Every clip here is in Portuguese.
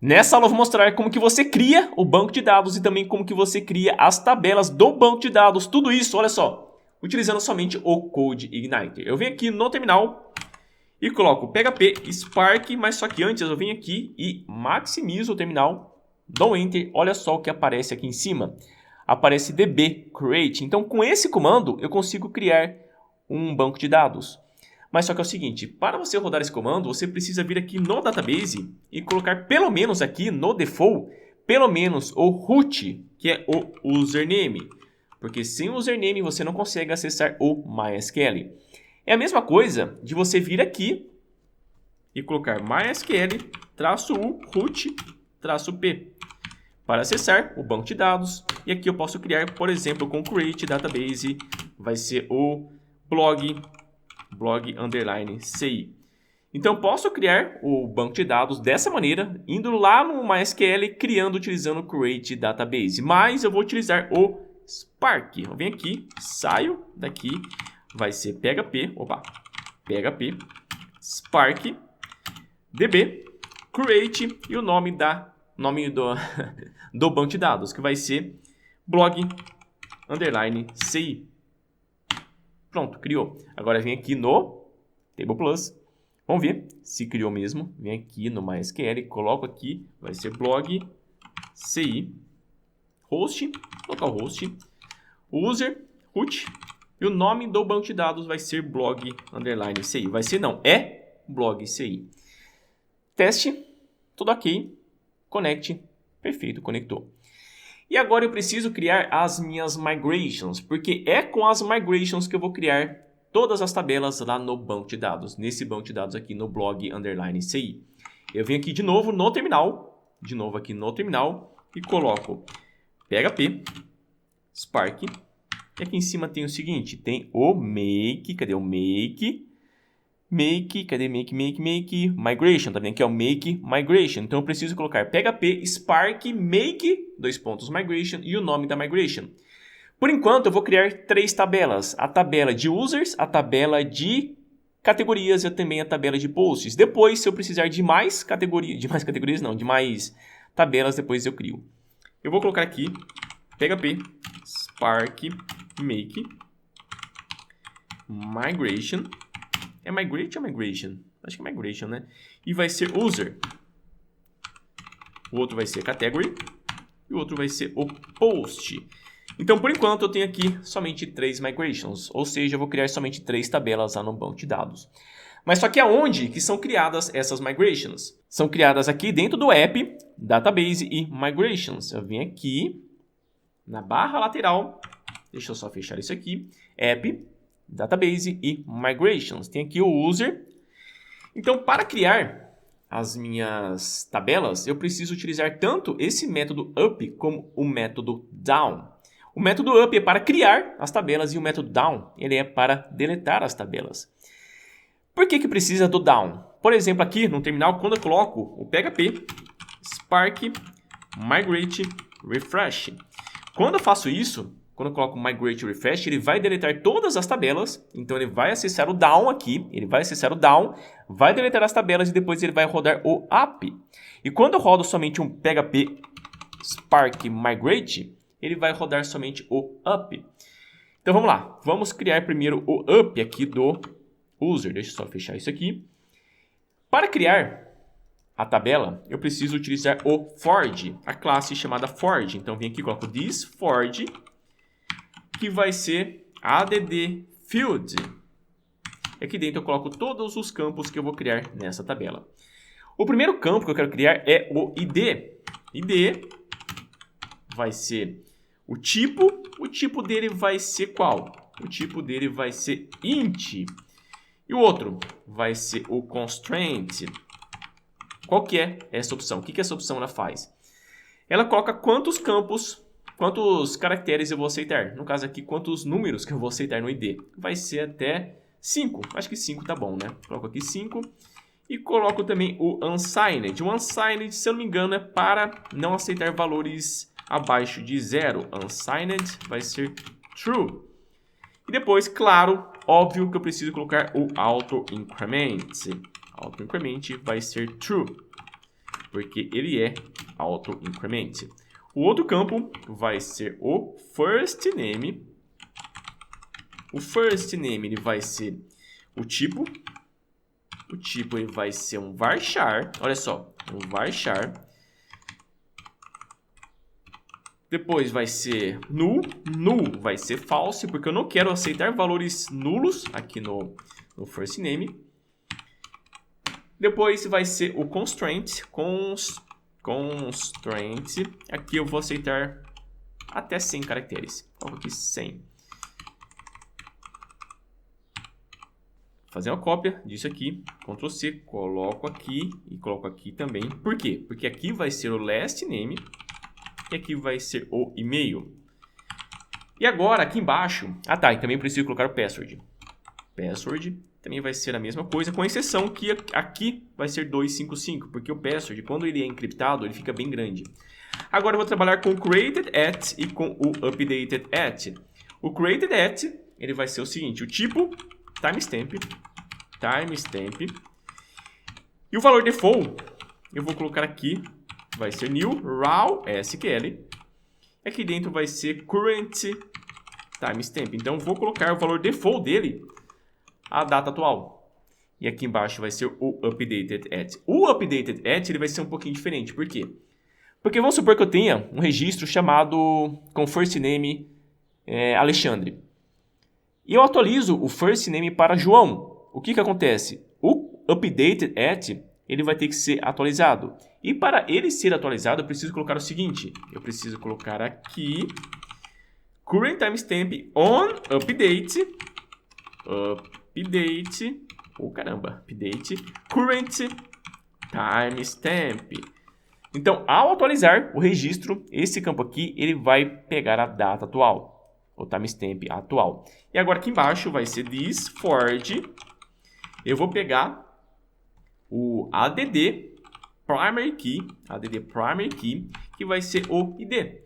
Nessa aula eu vou mostrar como que você cria o banco de dados e também como que você cria as tabelas do banco de dados. Tudo isso, olha só, utilizando somente o Code Igniter. Eu venho aqui no terminal e coloco PHP Spark, mas só que antes eu venho aqui e maximizo o terminal, dou Enter, olha só o que aparece aqui em cima. Aparece db create. Então com esse comando eu consigo criar um banco de dados. Mas só que é o seguinte, para você rodar esse comando, você precisa vir aqui no database e colocar pelo menos aqui no default, pelo menos o root, que é o username. Porque sem o username você não consegue acessar o MySQL. É a mesma coisa de você vir aqui e colocar MySQL-u root-p para acessar o banco de dados. E aqui eu posso criar, por exemplo, com create database, vai ser o blog underline CI. Então, posso criar o banco de dados dessa maneira, indo lá no MySQL, criando, utilizando o create database. Mas eu vou utilizar o Spark. Eu venho aqui, saio daqui, vai ser PHP Spark db create e o nome do banco de dados, que vai ser blog underline CI. Pronto, criou. Agora vem aqui no Table Plus. Vamos ver se criou mesmo. Vem aqui no MySQL, coloco aqui, vai ser blog CI, host, localhost, user, root, e o nome do banco de dados vai ser blog underline CI. Vai ser não, é blog CI. Teste, tudo ok, conecte, perfeito, conectou. E agora eu preciso criar as minhas migrations, porque é com as migrations que eu vou criar todas as tabelas lá no banco de dados, nesse banco de dados aqui no blog underline CI. Eu venho aqui de novo no terminal, e coloco PHP Spark, e aqui em cima tem o seguinte, tem o make, cadê o make? Cadê make migration, tá vendo? Aqui é o make migration. Então eu preciso colocar PHP Spark make migration e o nome da migration. Por enquanto eu vou criar 3 tabelas, a tabela de users, a tabela de categorias e também a tabela de posts. Depois, se eu precisar de mais tabelas, depois eu crio. Eu vou colocar aqui PHP Spark make migration. É migrate ou migration? Acho que é migration, né? E vai ser user. O outro vai ser category. E o outro vai ser o post. Então, por enquanto, eu tenho aqui somente 3 migrations. Ou seja, eu vou criar somente 3 tabelas lá no banco de dados. Mas só que aonde que são criadas essas migrations? São criadas aqui dentro do app, database e migrations. Eu venho aqui na barra lateral. Deixa eu só fechar isso aqui. App, database e migrations. Tem aqui o user. Então, para criar as minhas tabelas, eu preciso utilizar tanto esse método up como o método down. O método up é para criar as tabelas e o método down ele é para deletar as tabelas. Por que precisa do down? Por exemplo, aqui no terminal, quando eu coloco o PHP Spark migrate refresh. Quando eu faço isso, quando eu coloco migrate refresh, ele vai deletar todas as tabelas. Então, ele vai acessar o down aqui. Ele vai acessar o down, vai deletar as tabelas e depois ele vai rodar o up. E quando eu rodo somente um PHP Spark migrate, ele vai rodar somente o up. Então, vamos lá. Vamos criar primeiro o up aqui do user. Deixa eu só fechar isso aqui. Para criar a tabela, eu preciso utilizar o Forge, a classe chamada Forge. Então, vem aqui e coloco this Forge, que vai ser add field. E aqui dentro eu coloco todos os campos que eu vou criar nessa tabela. O primeiro campo que eu quero criar é o ID. ID vai ser o tipo dele vai ser qual? O tipo dele vai ser int. E o outro vai ser o constraint. Qual que é essa opção? O que essa opção ela faz? Ela coloca quantos caracteres eu vou aceitar. No caso aqui, quantos números que eu vou aceitar no ID. Vai ser até 5. Acho que 5 tá bom, né? Coloco aqui 5. E coloco também o unsigned. O unsigned, se eu não me engano, é para não aceitar valores abaixo de 0. Unsigned vai ser true. E depois, claro, óbvio que eu preciso colocar o auto increment. Auto increment vai ser true. porque ele é auto-increment. O outro campo vai ser o first name. O first name ele vai ser o tipo. O tipo ele vai ser um varchar. Olha só, um varchar. Depois vai ser null. Null vai ser false, porque eu não quero aceitar valores nulos aqui no first name. Depois vai ser o constraint. Constraint. Aqui eu vou aceitar até 100 caracteres. Coloco aqui 100. Fazer uma cópia disso aqui. Ctrl C. Coloco aqui e coloco aqui também. Por quê? Porque aqui vai ser o last name. E aqui vai ser o e-mail. E agora, aqui embaixo... Ah, tá. E também preciso colocar o password. Password também vai ser a mesma coisa, com exceção que aqui vai ser 255. Porque o password, quando ele é encriptado, ele fica bem grande. Agora eu vou trabalhar com o created at e com o updated at. O created at, ele vai ser o seguinte. O tipo, timestamp. Timestamp. E o valor default, eu vou colocar aqui... Vai ser new raw SQL. Aqui dentro vai ser current timestamp. Então, vou colocar o valor default dele, a data atual. E aqui embaixo vai ser o updated at. O updated at ele vai ser um pouquinho diferente. Por quê? Porque vamos supor que eu tenha um registro chamado com first name Alexandre. E eu atualizo o first name para João. O que acontece? O updated at ele vai ter que ser atualizado. E para ele ser atualizado, eu preciso colocar o seguinte. Eu preciso colocar aqui current timestamp on update. Update. Oh, caramba. Update. Current timestamp. Então, ao atualizar o registro, esse campo aqui, ele vai pegar a data atual. O timestamp atual. E agora aqui embaixo vai ser this Ford. Eu vou pegar o add primary key, que vai ser o ID.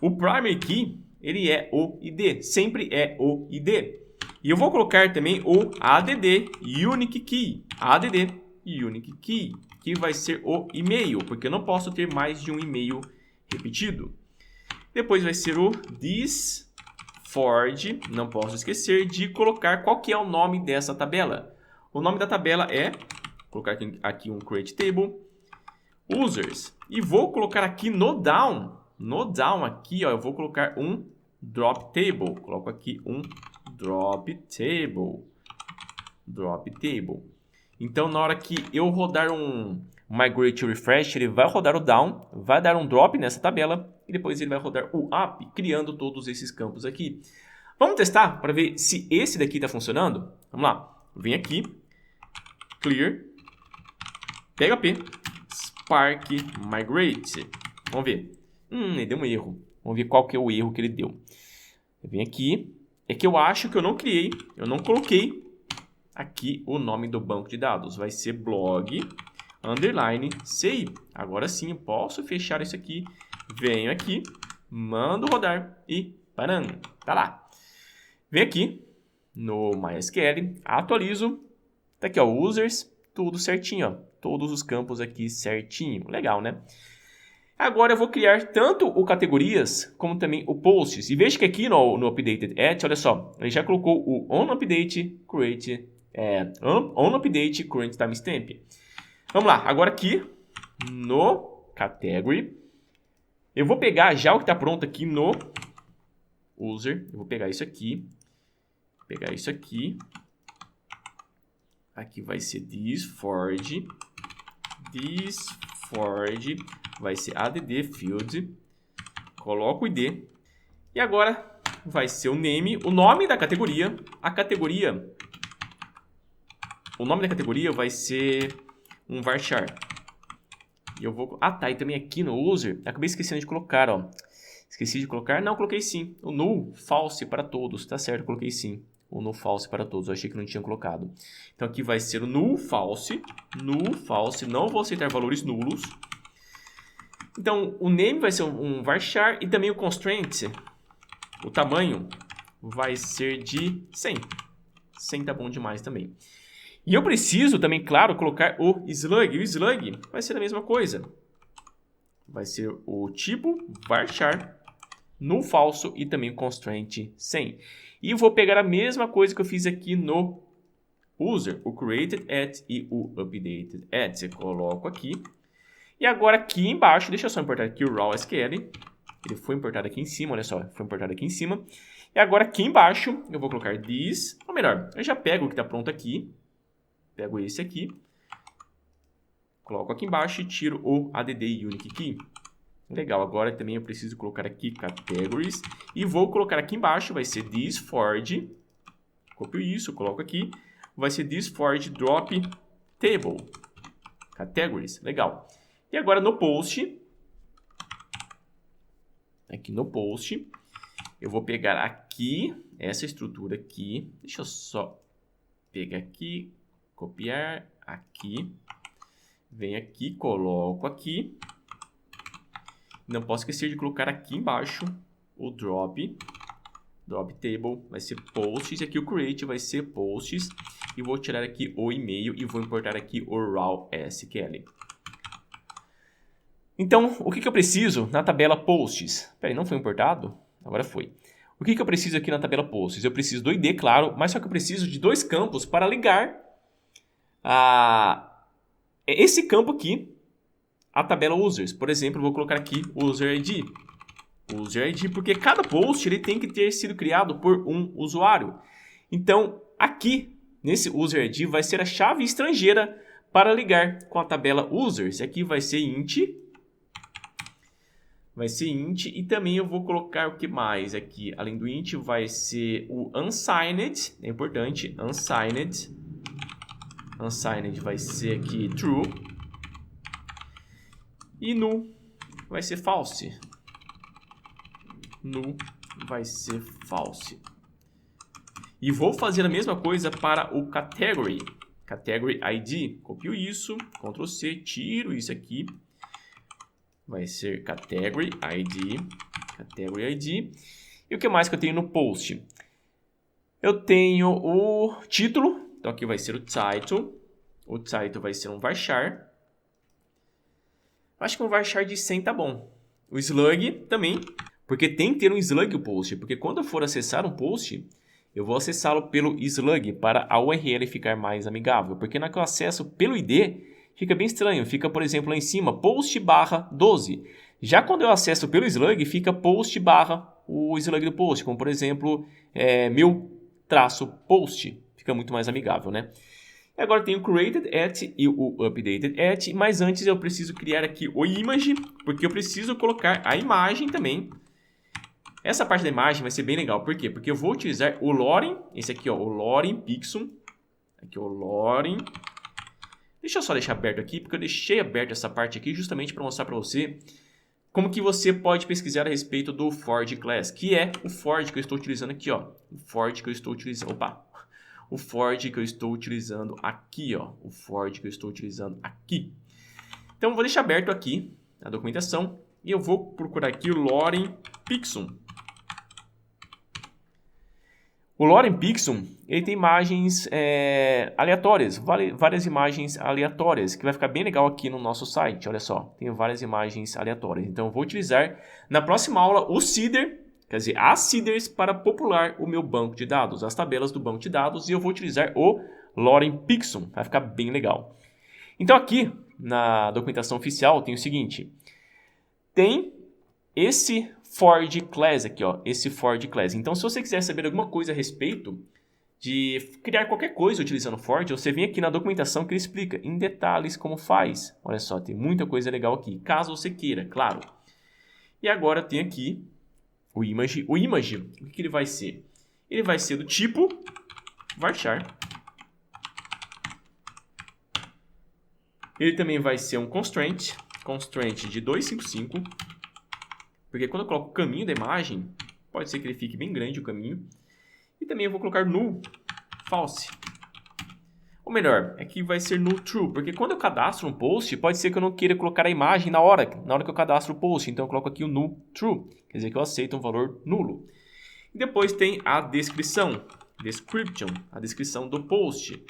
O primary key, ele é o ID, sempre é o ID. E eu vou colocar também o add unique key, que vai ser o e-mail, porque eu não posso ter mais de um e-mail repetido. Depois vai ser o this Ford, não posso esquecer de colocar qual que é o nome dessa tabela. O nome da tabela é, vou colocar aqui um create table, users, e vou colocar aqui no down aqui, ó, eu vou colocar um drop table, coloco aqui um drop table. Então, na hora que eu rodar um migrate refresh, ele vai rodar o down, vai dar um drop nessa tabela, e depois ele vai rodar o up, criando todos esses campos aqui. Vamos testar para ver se esse daqui está funcionando? Vamos lá, vem aqui, clear, PHP, Spark Migrate. Vamos ver. Ele deu um erro. Vamos ver qual que é o erro que ele deu. Eu venho aqui. É que eu acho que eu não criei, eu não coloquei aqui o nome do banco de dados. Vai ser blog underline CI. Agora sim eu posso fechar isso aqui. Venho aqui, mando rodar e param. Tá lá. Venho aqui no MySQL, atualizo. Tá aqui, ó, users, tudo certinho, ó. Todos os campos aqui certinho. Legal, né? Agora eu vou criar tanto o categorias como também o posts. E veja que aqui no updated at, olha só, ele já colocou o onUpdate current timestamp. Vamos lá, agora aqui no category, eu vou pegar já o que está pronto aqui no user. Eu vou pegar isso aqui, Aqui vai ser this Ford vai ser add field, coloco o ID, e agora vai ser o name, o nome da categoria, o nome da categoria vai ser um varchar. E eu vou, e também aqui no user, acabei esquecendo de colocar, ó. Esqueci de colocar, não, coloquei sim, o null false para todos, tá certo, coloquei sim. O null false para todos, eu achei que não tinha colocado. Então aqui vai ser o null false, não vou aceitar valores nulos. Então o name vai ser um varchar e também o constraint, o tamanho vai ser de 100. 100 tá bom demais também. E eu preciso também, claro, colocar o slug. E o slug vai ser a mesma coisa. Vai ser o tipo varchar null falso e também constraint sem. E vou pegar a mesma coisa que eu fiz aqui no user, o created at e o updated at. Eu coloco aqui. E agora aqui embaixo, deixa eu só importar aqui o raw SQL. Ele foi importado aqui em cima, olha só, foi importado aqui em cima. E agora aqui embaixo eu vou colocar this, ou melhor, eu já pego o que está pronto aqui. Pego esse aqui. Coloco aqui embaixo e tiro o add unique key. Legal, agora também eu preciso colocar aqui categories. E vou colocar aqui embaixo, vai ser this forward. Copio isso, coloco aqui. Vai ser this forward drop table. Categories, legal. E agora no post. Aqui no post. Eu vou pegar aqui, essa estrutura aqui. Deixa eu só pegar aqui, copiar aqui. Venho aqui, coloco aqui. Não posso esquecer de colocar aqui embaixo o drop table, vai ser posts, e aqui o create vai ser posts, e vou tirar aqui o e-mail e vou importar aqui o raw SQL. Então, o que eu preciso na tabela posts? Peraí, não foi importado? Agora foi. O que eu preciso aqui na tabela posts? Eu preciso do ID, claro, mas só que eu preciso de dois campos para ligar esse campo aqui a tabela users. Por exemplo, eu vou colocar aqui user ID. User ID, porque cada post ele tem que ter sido criado por um usuário. Então, aqui, nesse user ID, vai ser a chave estrangeira para ligar com a tabela users. Aqui vai ser int. Vai ser int. E também eu vou colocar o que mais aqui? Além do int, vai ser o unsigned. É importante. Unsigned. Unsigned vai ser aqui true. E null vai ser false. Null vai ser false. E vou fazer a mesma coisa para o category. Category ID. Copio isso. Ctrl C. Tiro isso aqui. Vai ser category ID. Category ID. E o que mais que eu tenho no post? Eu tenho o título. Então aqui vai ser o title. O title vai ser um varchar. Acho que um varchar de 100 tá bom. O slug também, porque tem que ter um slug o post. Porque quando eu for acessar um post, eu vou acessá-lo pelo slug para a URL ficar mais amigável. Porque na que eu acesso pelo ID, fica bem estranho. Fica, por exemplo, lá em cima, post/12. Já quando eu acesso pelo slug, fica post/ o slug do post. Como, por exemplo, meu-post. Fica muito mais amigável, né? Agora tem o created at e o updated at, mas antes eu preciso criar aqui o image, porque eu preciso colocar a imagem também. Essa parte da imagem vai ser bem legal, por quê? Porque eu vou utilizar o Lorem, esse aqui, ó, o Lorem Pixum. Aqui, o Lorem. Deixa eu só deixar aberto aqui, porque eu deixei aberto essa parte aqui justamente para mostrar para você como que você pode pesquisar a respeito do Forge Class, que é o Forge que eu estou utilizando aqui, ó. O Forge que eu estou utilizando, o Forge que eu estou utilizando aqui, ó. O Forge que eu estou utilizando aqui. Então, eu vou deixar aberto aqui a documentação e eu vou procurar aqui o Lorem Pixum. O Lorem Pixum, ele tem imagens aleatórias, várias imagens aleatórias, que vai ficar bem legal aqui no nosso site. Olha só, tem várias imagens aleatórias. Então, eu vou utilizar na próxima aula o seeder, quer dizer, as seeders para popular o meu banco de dados, as tabelas do banco de dados, e eu vou utilizar o Lorem Pixum, vai ficar bem legal. Então aqui, na documentação oficial, tem o seguinte, tem esse Forge Class aqui, ó, esse Forge Class. Então se você quiser saber alguma coisa a respeito de criar qualquer coisa utilizando Forge, você vem aqui na documentação que ele explica em detalhes como faz. Olha só, tem muita coisa legal aqui, caso você queira, claro. E agora tem aqui o image. O image, o que ele vai ser? Ele vai ser do tipo varchar. Ele também vai ser um constraint de 255. Porque quando eu coloco o caminho da imagem, pode ser que ele fique bem grande o caminho. E também eu vou colocar null false. Ou melhor, aqui vai ser null true, porque quando eu cadastro um post, pode ser que eu não queira colocar a imagem na hora que eu cadastro o post. Então eu coloco aqui o null true, quer dizer que eu aceito um valor nulo. E depois tem a descrição, description, a descrição do post.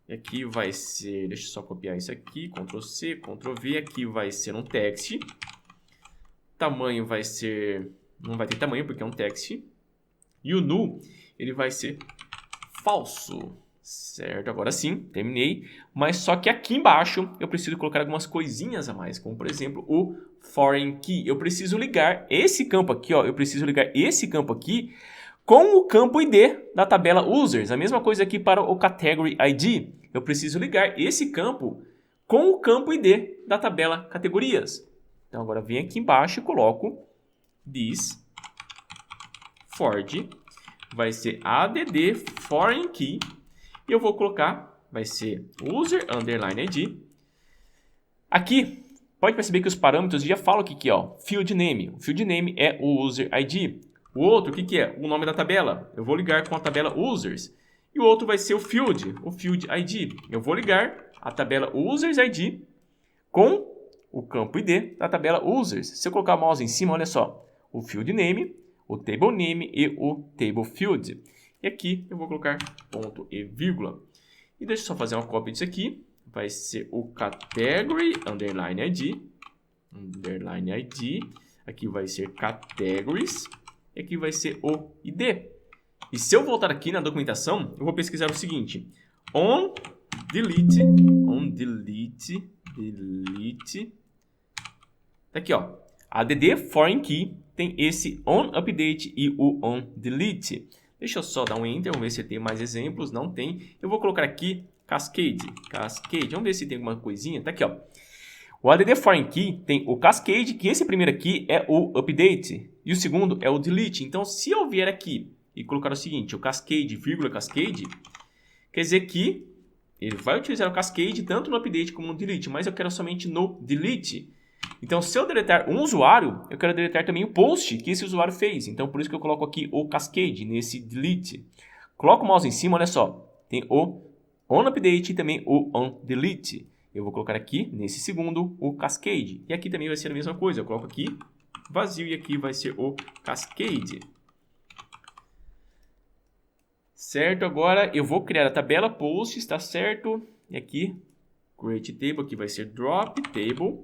E aqui vai ser, deixa eu só copiar isso aqui, Ctrl C, Ctrl V, aqui vai ser um text. Tamanho vai ser, não vai ter tamanho porque é um text. E o null, ele vai ser falso. Certo, agora sim, terminei. Mas só que aqui embaixo eu preciso colocar algumas coisinhas a mais, como por exemplo o foreign key. Eu preciso ligar esse campo aqui, ó, eu preciso ligar esse campo aqui com o campo ID da tabela users. A mesma coisa aqui para o category ID. Eu preciso ligar esse campo com o campo ID da tabela categorias. Então agora venho aqui embaixo e coloco this Ford, vai ser add foreign key. E eu vou colocar, vai ser user underline ID. Aqui, pode perceber que os parâmetros já falam o que é, ó, field name. O field name é o user ID. O outro, o que é? O nome da tabela. Eu vou ligar com a tabela users. E o outro vai ser o field ID. Eu vou ligar a tabela users ID com o campo ID da tabela users. Se eu colocar o mouse em cima, olha só, o field name, o table name e o table field. E aqui eu vou colocar ponto e vírgula. E deixa eu só fazer uma cópia disso aqui. Vai ser o category underline ID. Underline ID. Aqui vai ser categories. E aqui vai ser o ID. E se eu voltar aqui na documentação, eu vou pesquisar o seguinte. On delete. Tá aqui, ó. Add foreign key tem esse on update e o on delete. Deixa eu só dar um enter, vamos ver se tem mais exemplos. Não tem. Eu vou colocar aqui cascade. Vamos ver se tem alguma coisinha. Tá aqui, ó. O add foreign key tem o cascade, que esse primeiro aqui é o update. E o segundo é o delete. Então, se eu vier aqui e colocar o seguinte, o cascade, vírgula cascade, quer dizer que ele vai utilizar o cascade tanto no update como no delete, mas eu quero somente no delete. Então, se eu deletar um usuário, eu quero deletar também o post que esse usuário fez. Então, por isso que eu coloco aqui o cascade nesse delete. Coloco o mouse em cima, olha só. Tem o onUpdate e também o onDelete. Eu vou colocar aqui, nesse segundo, o cascade. E aqui também vai ser a mesma coisa. Eu coloco aqui vazio e aqui vai ser o cascade. Certo? Agora eu vou criar a tabela post, está certo? E aqui, create table, aqui vai ser drop table.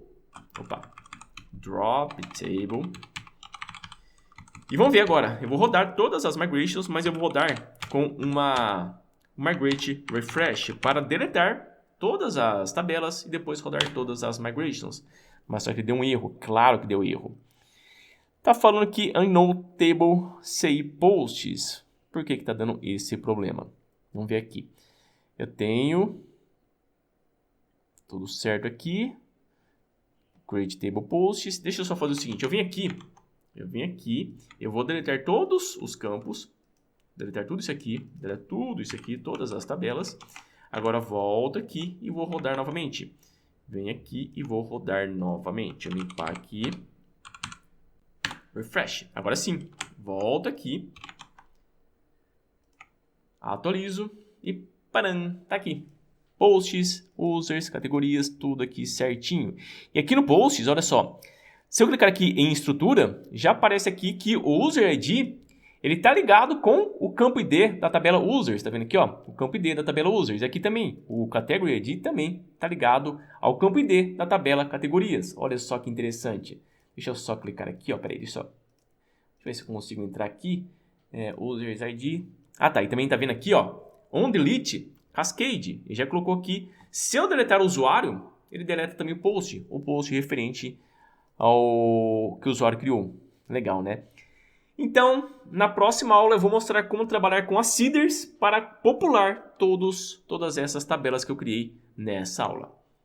Drop table. E vamos ver agora. Eu vou rodar todas as migrations, mas eu vou rodar com uma migrate refresh para deletar todas as tabelas e depois rodar todas as migrations. Mas só que deu um erro. Claro que deu erro. Tá falando que unknown table CI posts. Por que está dando esse problema? Vamos ver aqui. Eu tenho tudo certo aqui. Create table posts. Deixa eu só fazer o seguinte. Eu vim aqui. Eu vou deletar todos os campos. Deletar tudo isso aqui. Deletar tudo isso aqui. Todas as tabelas. Agora volto aqui e vou rodar novamente. Venho aqui e vou rodar novamente. Eu limpar aqui. Refresh. Agora sim. Volto aqui. Atualizo. E param. Tá aqui. Posts, users, categorias, tudo aqui certinho. E aqui no posts, olha só. Se eu clicar aqui em estrutura, já aparece aqui que o user ID ele está ligado com o campo ID da tabela users. Está vendo aqui, ó? O campo ID da tabela users. E aqui também, o category ID também está ligado ao campo ID da tabela categorias. Olha só que interessante. Deixa eu só clicar aqui, ó. Peraí, deixa eu ver se eu consigo entrar aqui. Users ID. Ah, tá. E também está vendo aqui, ó. On delete. Cascade, ele já colocou aqui, se eu deletar o usuário, ele deleta também o post referente ao que o usuário criou. Legal, né? Então, na próxima aula eu vou mostrar como trabalhar com as seeders para popular todas essas tabelas que eu criei nessa aula.